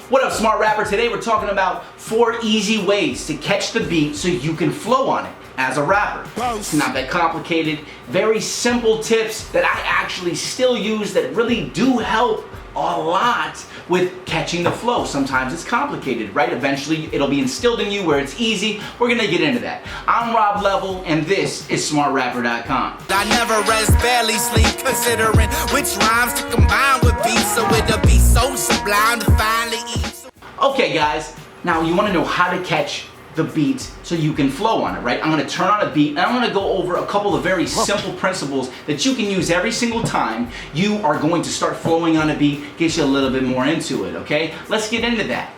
What up, smart rapper? Today we're talking about 4 easy ways to catch the beat so you can flow on it as a rapper. It's not that complicated. Very simple tips that I actually still use that really do help a lot with catching the flow. Sometimes it's complicated, right? Eventually it'll be instilled in you where it's easy. We're gonna get into that. I'm Rob Level and this is smartrapper.com. I never rest, barely sleep, considering which rhymes to combine with beats, so it'll be so sublime to finally eat. Okay guys, now you wanna know how to catch the beat so you can flow on it, right? I'm gonna turn on a beat and I'm gonna go over a couple of very simple principles that you can use every single time you are going to start flowing on a beat, get you a little bit more into it, okay? Let's get into that.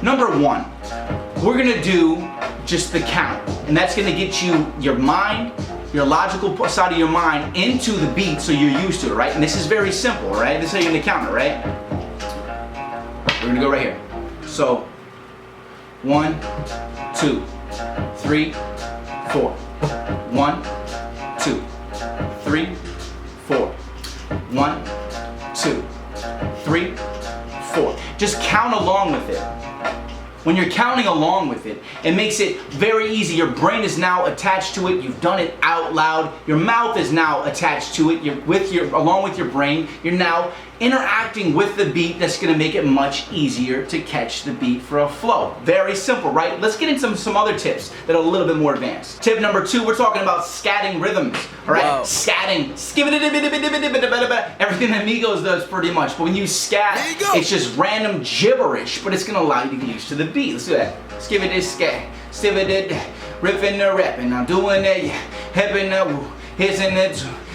Number 1, we're gonna do just the count, and that's gonna get you your mind, your logical side of your mind into the beat so you're used to it, right? And this is very simple, right? This is how you're gonna count it, right? We're gonna go right here. So 1, 2, 3, 4. 1, 2, 3, 4. 1, 2, 3, 4. Just count along with it. When you're counting along with it, it makes it very easy. Your brain is now attached to it. You've done it out loud. Your mouth is now attached to it. Along with your brain, you're now interacting with the beat. That's gonna make it much easier to catch the beat for a flow. Very simple, right? Let's get into some other tips that are a little bit more advanced. Tip number 2, we're talking about scatting rhythms, all right? Whoa. Scatting, everything that Migos does pretty much. But when you scat, it's just random gibberish, but it's gonna allow you to get used to the beat. Let's do that. Skip it, scat, skip it, riffing the rapping. I'm doing that, hepping the woo, hitting the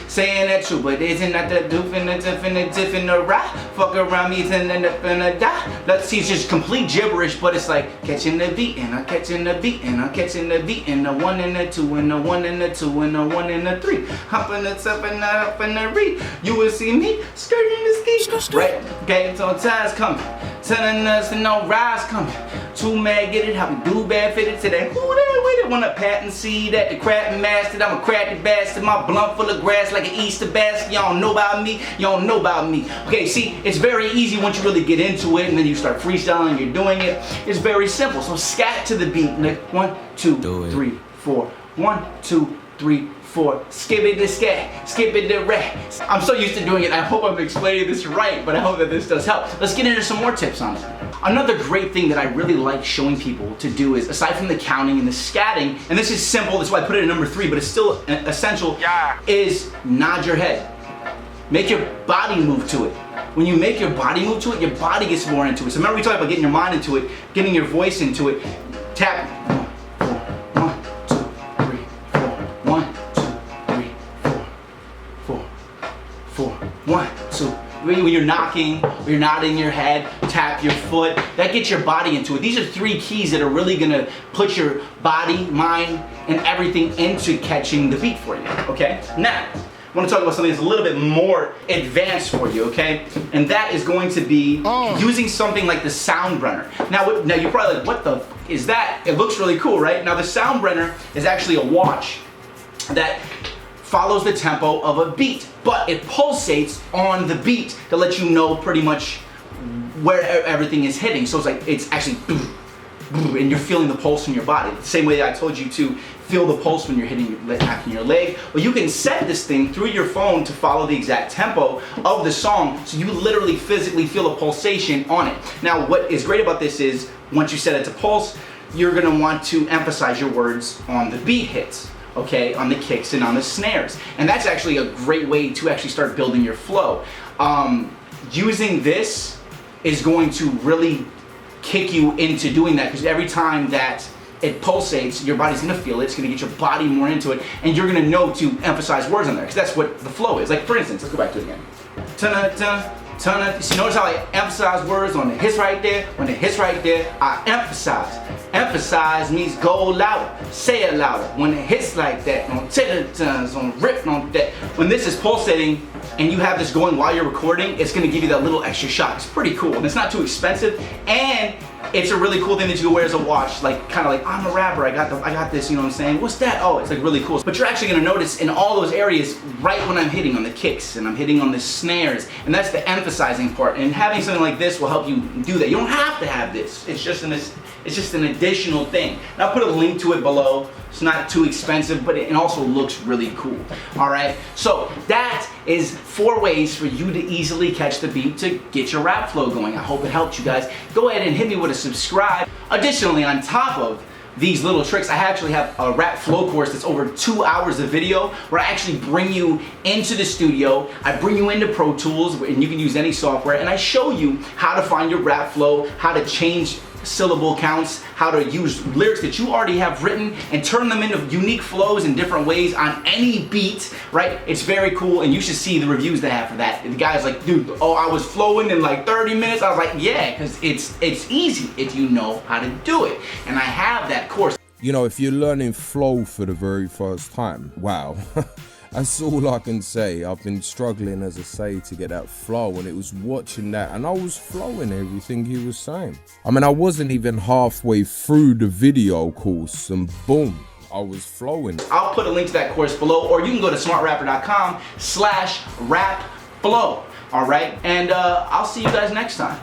saying that true, but isn't that the doof and the tiff and the tiff and the rap? Fuck around me and end up in a die. Let's see, it's just complete gibberish, but it's like catching the beat and I'm catching the beat and I'm catching the beat and the 1 and the 2 and the 1 and the 2 and the 1 and the 3. Hopping the top and the up and the read. You will see me skirting the ski. Right? Okay, so time's coming. Telling us to no rise coming. Too mad, get it, how we do bad fitted today. Who that with it? Wanna pat and see that the crap mastered. I'm a crafty bastard, my blunt full of grass like an Easter basket. Y'all know about me, y'all know about me. Okay, see, it's very easy once you really get into it and then you start freestyling, you're doing it. It's very simple. So scat to the beat. 1, 2, 3, 4. 1, 2, 3, 4. Skip it to scat, skip it to rat. I'm so used to doing it. I hope I'm explaining this right, but I hope that this does help. Let's get into some more tips on it. Another great thing that I really like showing people to do is, aside from the counting and the scatting, and this is simple, that's why I put it at number 3, but it's still essential, is nod your head. Make your body move to it. When you make your body move to it, your body gets more into it. So remember we talked about getting your mind into it, getting your voice into it. Tap. 1, 2, 3, 4. 1, 2, 3, 4. 4. 1, 2. When you're knocking or you're nodding your head, tap your foot. That gets your body into it. These are 3 keys that are really gonna put your body, mind, and everything into catching the beat for you, okay? Now, I wanna talk about something that's a little bit more advanced for you, okay? And that is going to be using something like the sound Brenner. Now you're probably like, what the f is that? It looks really cool, right? Now the sound Brenner is actually a watch that follows the tempo of a beat, but it pulsates on the beat to let you know pretty much where everything is hitting. So it's like, it's actually and you're feeling the pulse in your body. The same way that I told you to feel the pulse when you're hitting your leg. Well, you can set this thing through your phone to follow the exact tempo of the song, so you literally physically feel a pulsation on it. Now, what is great about this is, once you set it to pulse, you're gonna want to emphasize your words on the beat hits. Okay, on the kicks and on the snares. And that's actually a great way to actually start building your flow. Using this is going to really kick you into doing that, because every time that it pulsates, your body's gonna feel it, it's gonna get your body more into it, and you're gonna know to emphasize words on there, because that's what the flow is. Like for instance, let's go back to it again. So notice how I emphasize words on the hits right there. When the hits right there, I emphasize. Emphasize means go louder, say it louder. When it hits like that, on tons, on rip, on that. When this is pulsating, and you have this going while you're recording, it's gonna give you that little extra shot. It's pretty cool, and it's not too expensive, and it's a really cool thing that you can wear as a watch, like kind of like, I'm a rapper, I got this, you know what I'm saying? What's that? Oh, it's like really cool. But you're actually gonna notice in all those areas right when I'm hitting on the kicks and I'm hitting on the snares, and that's the emphasizing part. And having something like this will help you do that. You don't have to have this. It's just an additional thing. And I'll put a link to it below. It's not too expensive, but it also looks really cool. All right, so that is 4 ways for you to easily catch the beat to get your rap flow going. I hope it helped you guys. Go ahead and hit me with a subscribe. Additionally, on top of these little tricks, I actually have a rap flow course that's over 2 hours of video where I actually bring you into the studio, I bring you into Pro Tools, and you can use any software, and I show you how to find your rap flow, how to change syllable counts, how to use lyrics that you already have written and turn them into unique flows in different ways on any beat, right? It's very cool, and you should see the reviews they have for that. The guy's like, dude, oh, I was flowing in like 30 minutes. I was like, yeah, because it's easy if you know how to do it. And I have that course. You know, if you're learning flow for the very first time, wow. That's all I can say. I've been struggling, as I say, to get that flow, and it was watching that, and I was flowing everything he was saying. I mean, I wasn't even halfway through the video course, and boom, I was flowing. I'll put a link to that course below, or you can go to smartrapper.com/rapflow. All right, and I'll see you guys next time.